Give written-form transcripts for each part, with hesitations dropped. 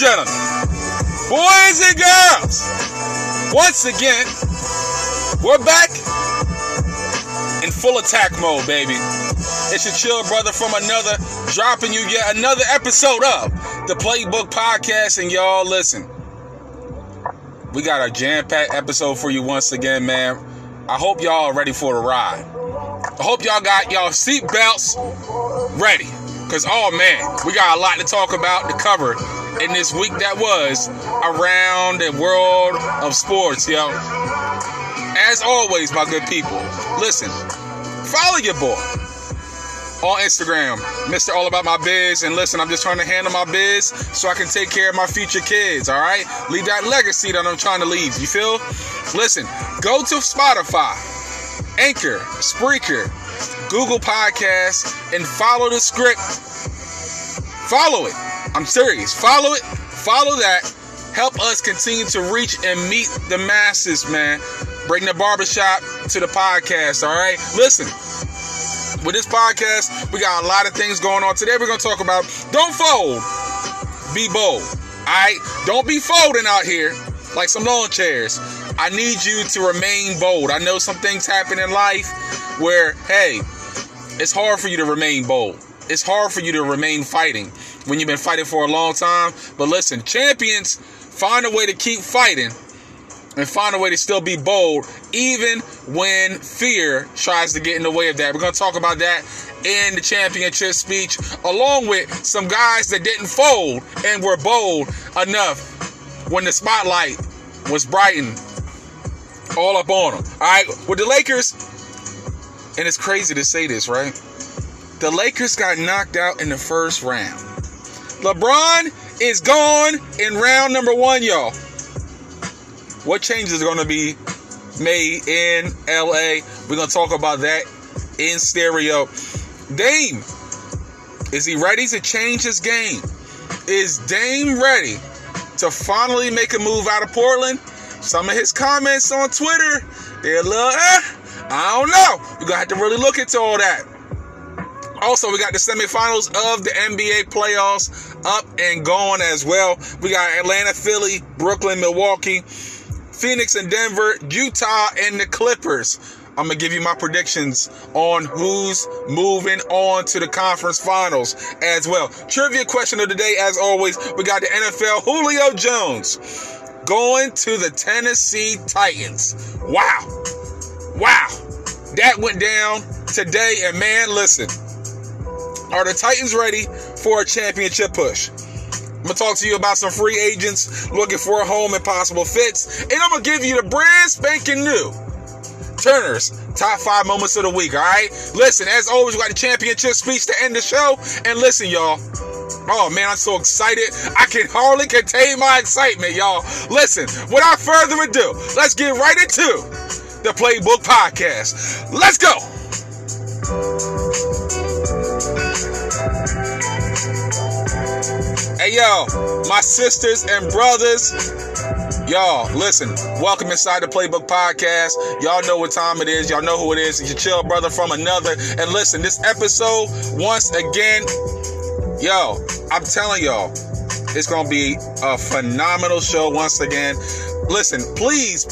gentlemen, boys and girls, once again, we're back in full attack mode, baby. It's your chill brother from another, dropping you yet another episode of the Playbook Podcast. And y'all, listen, we got a jam-packed episode for you once again, man. I hope y'all are ready for the ride. I hope y'all got y'all seatbelts ready. Because, oh man, we got a lot to talk about, to cover in this week that was around the world of sports, yo. As always, my good people, listen, follow your boy on Instagram, Mr. All About My Biz. And listen, I'm just trying to handle my biz so I can take care of my future kids, all right? Leave that legacy that I'm trying to leave, you feel? Listen, go to Spotify, Anchor, Spreaker, Google Podcasts, and follow the script. Follow it. I'm serious. Follow it. Follow that. Help us continue to reach and meet the masses, man. Bring the barbershop to the podcast, all right? Listen, with this podcast, we got a lot of things going on. Today, we're going to talk about don't fold, be bold, all right? Don't be folding out here like some lawn chairs. I need you to remain bold. I know some things happen in life where, hey, it's hard for you to remain bold. It's hard for you to remain fighting when you've been fighting for a long time. But listen, champions find a way to keep fighting and find a way to still be bold, even when fear tries to get in the way of that. We're going to talk about that in the championship speech, along with some guys that didn't fold and were bold enough when the spotlight was brightened all up on them. All right, with the Lakers, and it's crazy to say this, right? The Lakers got knocked out in the first round. LeBron is gone in round number 1, y'all. What changes are going to be made in LA? We're going to talk about that in stereo. Dame, is he ready to change his game? Is Dame ready to finally make a move out of Portland? Some of his comments on Twitter, they're a little, I don't know. You're going to have to really look into all that. Also, we got the semifinals of the NBA playoffs up and going as well. We got Atlanta, Philly, Brooklyn, Milwaukee, Phoenix and Denver, Utah, and the Clippers. I'm going to give you my predictions on who's moving on to the conference finals as well. Trivia question of the day, as always, we got the NFL, Julio Jones, going to the Tennessee Titans. Wow. That went down today, and man, listen. Are the Titans ready for a championship push? I'm going to talk to you about some free agents looking for a home and possible fits. And I'm going to give you the brand spanking new Turner's top 5 moments of the week, all right? Listen, as always, we got the championship speech to end the show. And listen, y'all. Oh, man, I'm so excited. I can hardly contain my excitement, y'all. Listen, without further ado, let's get right into the Playbook Podcast. Let's go. Hey, yo, my sisters and brothers, y'all, listen, welcome inside the Playbook Podcast. Y'all know what time it is. Y'all know who it is. It's your chill brother from another. And listen, this episode, once again, yo, I'm telling y'all, it's going to be a phenomenal show once again. Listen, please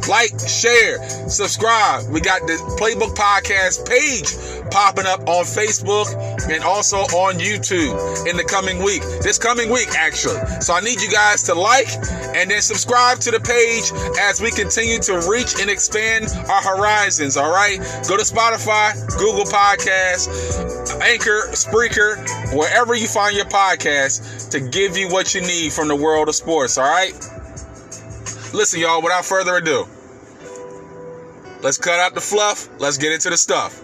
like, share, subscribe. We got the Playbook Podcast page popping up on Facebook and also on YouTube in the coming week. This coming week, actually. So I need you guys to like and then subscribe to the page as we continue to reach and expand our horizons, all right? Go to Spotify, Google Podcasts, Anchor, Spreaker, wherever you find your podcast to give you what you need from the world of sports, all right? Listen, y'all, without further ado, let's cut out the fluff. Let's get into the stuff.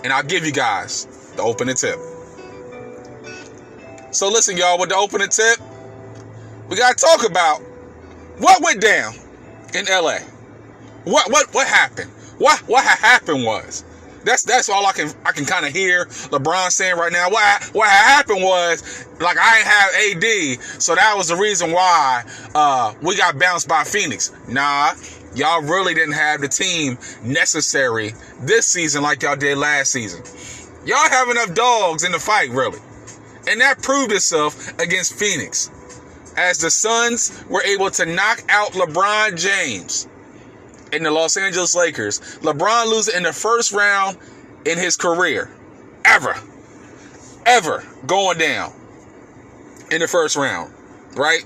And I'll give you guys the opening tip. So listen, y'all, with the opening tip, we got to talk about what went down in LA. What happened? What happened was, that's all I can kind of hear LeBron saying right now. What happened was, like, I ain't have AD, so that was the reason why we got bounced by Phoenix. Nah, y'all really didn't have the team necessary this season like y'all did last season. Y'all have enough dogs in the fight, really. And that proved itself against Phoenix, as the Suns were able to knock out LeBron James and the Los Angeles Lakers. LeBron losing in the first round in his career. Ever going down in the first round, right?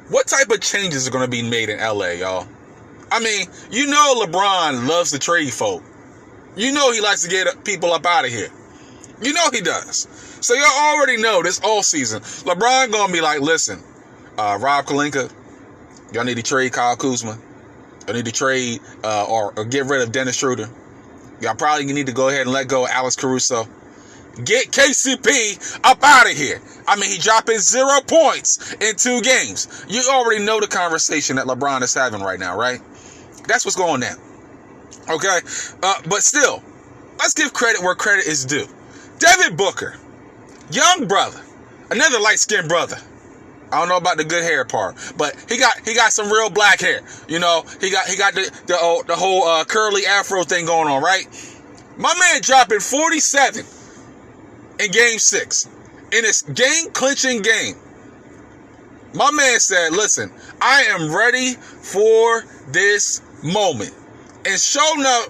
What type of changes are going to be made in LA, y'all? I mean, you know LeBron loves to trade folk. You know he likes to get people up out of here. You know he does. So y'all already know this all season, LeBron going to be like, listen, Rob Pelinka, y'all need to trade Kyle Kuzma. Y'all need to trade or get rid of Dennis Schroeder. Y'all probably need to go ahead and let go of Alex Caruso. Get KCP up out of here. I mean, he dropping 0 points in 2 games. You already know the conversation that LeBron is having right now, right? That's what's going down. Okay? But still, let's give credit where credit is due. Devin Booker, young brother, another light-skinned brother. I don't know about the good hair part, but he got some real black hair. You know, he got the whole curly afro thing going on, right? My man dropping 47 in Game 6 in this game-clinching game. My man said, listen, I am ready for this moment. And sure enough,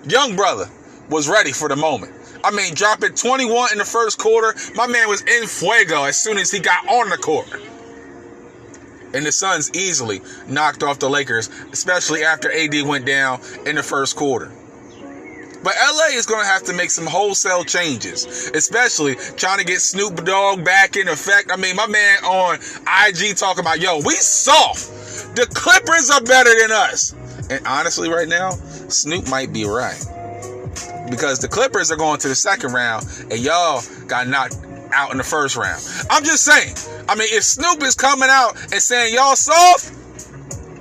young brother was ready for the moment. I mean, dropping 21 in the first quarter, my man was in fuego as soon as he got on the court. And the Suns easily knocked off the Lakers, especially after AD went down in the first quarter. But LA is going to have to make some wholesale changes, especially trying to get Snoop Dogg back in effect. I mean, my man on IG talking about, yo, we soft. The Clippers are better than us. And honestly, right now, Snoop might be right. Because the Clippers are going to the second round, and y'all got knocked out in the first round. I'm just saying. I mean, if Snoop is coming out and saying y'all soft,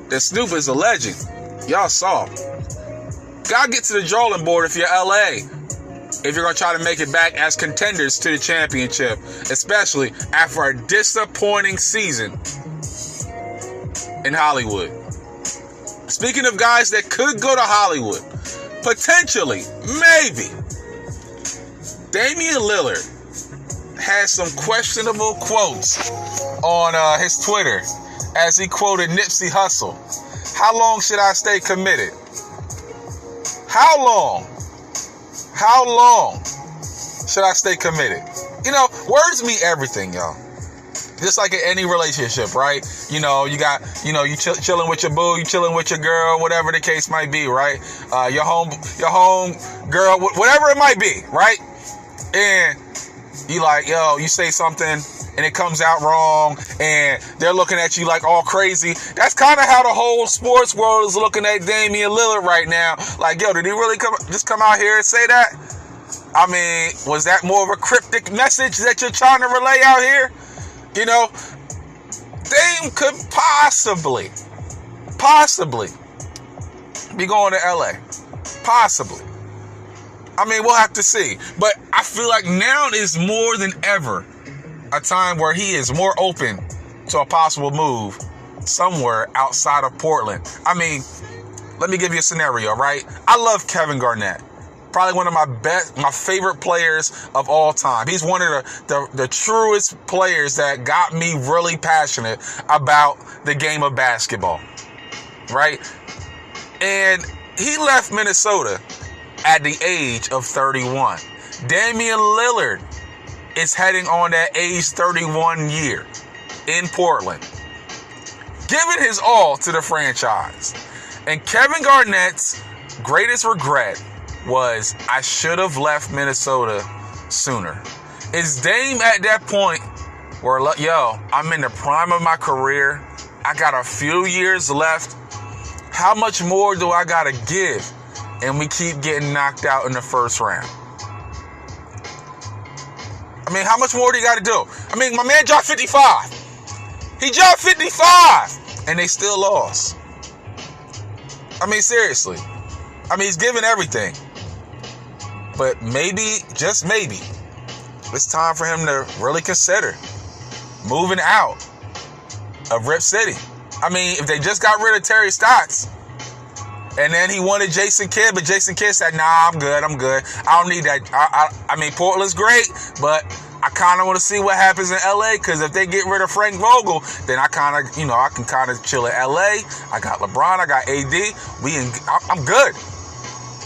then Snoop is a legend. Y'all soft. Gotta get to the drawing board if you're LA. If you're going to try to make it back as contenders to the championship, especially after a disappointing season in Hollywood. Speaking of guys that could go to Hollywood, potentially, maybe, Damian Lillard has some questionable quotes on his Twitter as he quoted Nipsey Hussle. How long should I stay committed? How long should I stay committed? You know, words mean everything, y'all. Just like in any relationship, right? You know, you chilling with your boo, you chilling with your girl, whatever the case might be, right? Your home girl, whatever it might be, right? And you like, yo, you say something and it comes out wrong and they're looking at you like all crazy. That's kind of how the whole sports world is looking at Damian Lillard right now. Like, yo, did he really come out here and say that? I mean, was that more of a cryptic message that you're trying to relay out here? You know, Dame could possibly be going to LA. Possibly. I mean, we'll have to see. But I feel like now is more than ever a time where he is more open to a possible move somewhere outside of Portland. I mean, let me give you a scenario, right? I love Kevin Garnett. Probably one of my favorite players of all time. He's one of the truest players that got me really passionate about the game of basketball, right? And he left Minnesota at the age of 31. Damian Lillard is heading on that age 31 year in Portland, giving his all to the franchise. And Kevin Garnett's greatest regret was, I should have left Minnesota sooner. Is Dame at that point where, yo, I'm in the prime of my career, I got a few years left, how much more do I gotta give? And we keep getting knocked out in the first round. I mean, how much more do you gotta do? I mean, my man dropped 55. He dropped 55, and they still lost. I mean, seriously. I mean, he's giving everything. But maybe, just maybe, it's time for him to really consider moving out of Rip City. I mean, if they just got rid of Terry Stotts, and then he wanted Jason Kidd, but Jason Kidd said, nah, I'm good. I don't need that. I mean, Portland's great, but I kind of want to see what happens in LA, because if they get rid of Frank Vogel, then I kind of, I can kind of chill at LA. I got LeBron, I got AD. I'm good.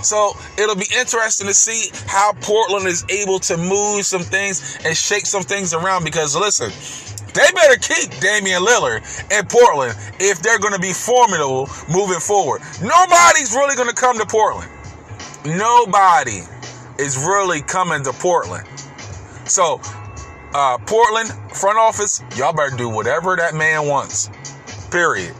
So it'll be interesting to see how Portland is able to move some things and shake some things around, because listen, they better keep Damian Lillard in Portland if they're going to be formidable moving forward. Nobody's really going to come to Portland. Nobody is really coming to Portland. So, Portland front office, y'all better do whatever that man wants. Period.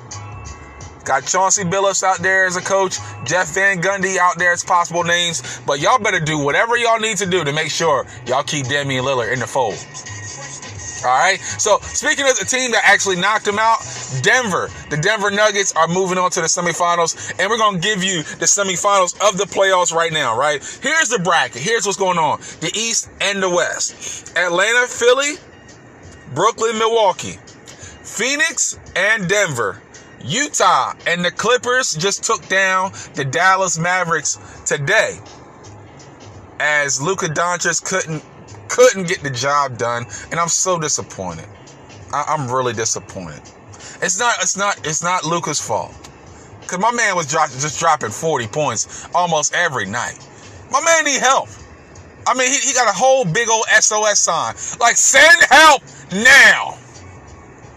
Got Chauncey Billups out there as a coach, Jeff Van Gundy out there as possible names, but y'all better do whatever y'all need to do to make sure y'all keep Damian Lillard in the fold. All right. So speaking of the team that actually knocked him out, the Denver Nuggets are moving on to the semifinals, and we're going to give you the semifinals of the playoffs right now, right? Here's the bracket. Here's what's going on. The East and the West. Atlanta, Philly, Brooklyn, Milwaukee, Phoenix and Denver. Utah and the Clippers just took down the Dallas Mavericks today, as Luka Doncic couldn't get the job done, and I'm so disappointed. I'm really disappointed. It's not Luka's fault, because my man was just dropping 40 points almost every night. My man need help. I mean, he got a whole big old SOS sign, like, send help now.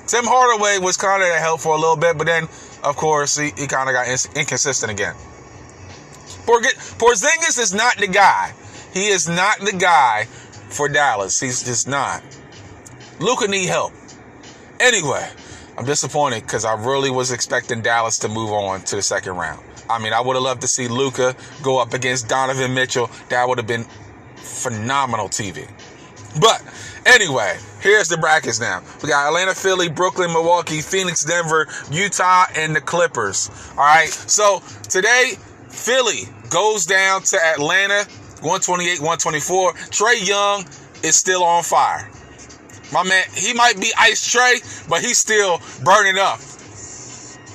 Tim Hardaway was kind of that help for a little bit, but then, of course, he kind of got inconsistent again. Porzingis is not the guy. He is not the guy for Dallas. He's just not. Luka need help. Anyway, I'm disappointed, because I really was expecting Dallas to move on to the second round. I mean, I would have loved to see Luka go up against Donovan Mitchell. That would have been phenomenal TV. But anyway, here's the brackets now. We got Atlanta, Philly, Brooklyn, Milwaukee, Phoenix, Denver, Utah, and the Clippers. All right. So today, Philly goes down to Atlanta, 128-124. Trae Young is still on fire. My man, he might be Ice Trae, but he's still burning up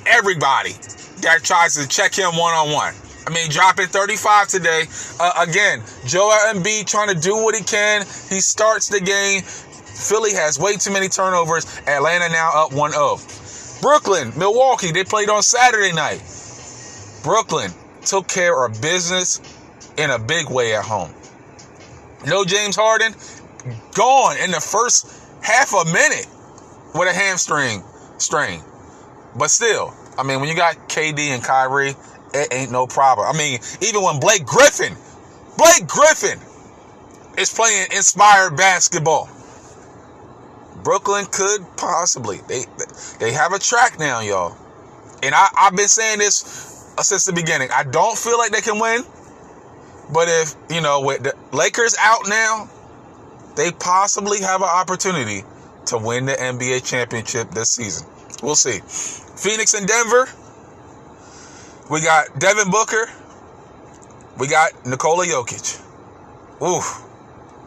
everybody that tries to check him one-on-one. I mean, dropping 35 today. Again, Joel Embiid trying to do what he can. He starts the game. Philly has way too many turnovers. Atlanta now up 1-0. Brooklyn, Milwaukee, they played on Saturday night. Brooklyn took care of business in a big way at home. No James Harden, gone in the first half a minute with a hamstring strain. But still, I mean, when you got KD and Kyrie, it ain't no problem. I mean, even when Blake Griffin is playing inspired basketball, Brooklyn could possibly. They have a track now, y'all. And I've been saying this since the beginning. I don't feel like they can win. But if, with the Lakers out now, they possibly have an opportunity to win the NBA championship this season. We'll see. Phoenix and Denver. We got Devin Booker. We got Nikola Jokic. Ooh,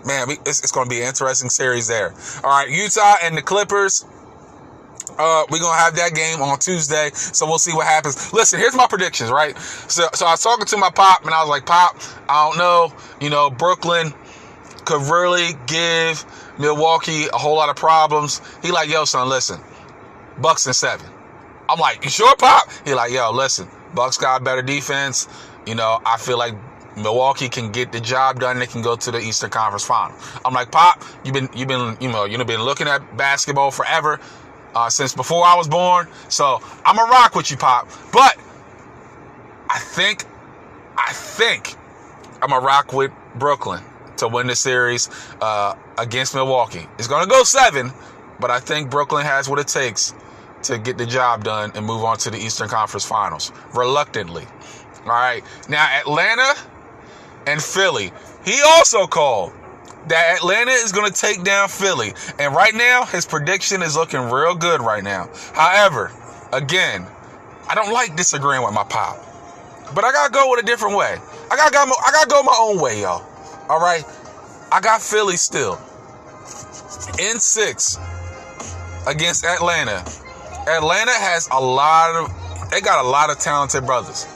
man, it's going to be an interesting series there. All right, Utah and the Clippers. We're going to have that game on Tuesday, so we'll see what happens. Listen, here's my predictions, right? So I was talking to my pop, and I was like, Pop, I don't know. Brooklyn could really give Milwaukee a whole lot of problems. He like, yo, son, listen, Bucks in 7. I'm like, you sure, Pop? He like, yo, listen, Bucks got better defense. I feel like Milwaukee can get the job done. They can go to the Eastern Conference Final. I'm like, Pop, you've been looking at basketball forever, since before I was born. So I'm gonna rock with you, Pop. But I think I'm gonna rock with Brooklyn to win the series against Milwaukee. It's gonna go 7, but I think Brooklyn has what it takes to get the job done and move on to the Eastern Conference Finals, reluctantly. All right. Now, Atlanta and Philly. He also called that Atlanta is going to take down Philly. And right now, his prediction is looking real good right now. However, again, I don't like disagreeing with my pop. But I got to go with a different way. I got to go my own way, y'all. All right? I got Philly still in 6 against Atlanta. Atlanta has they got a lot of talented brothers.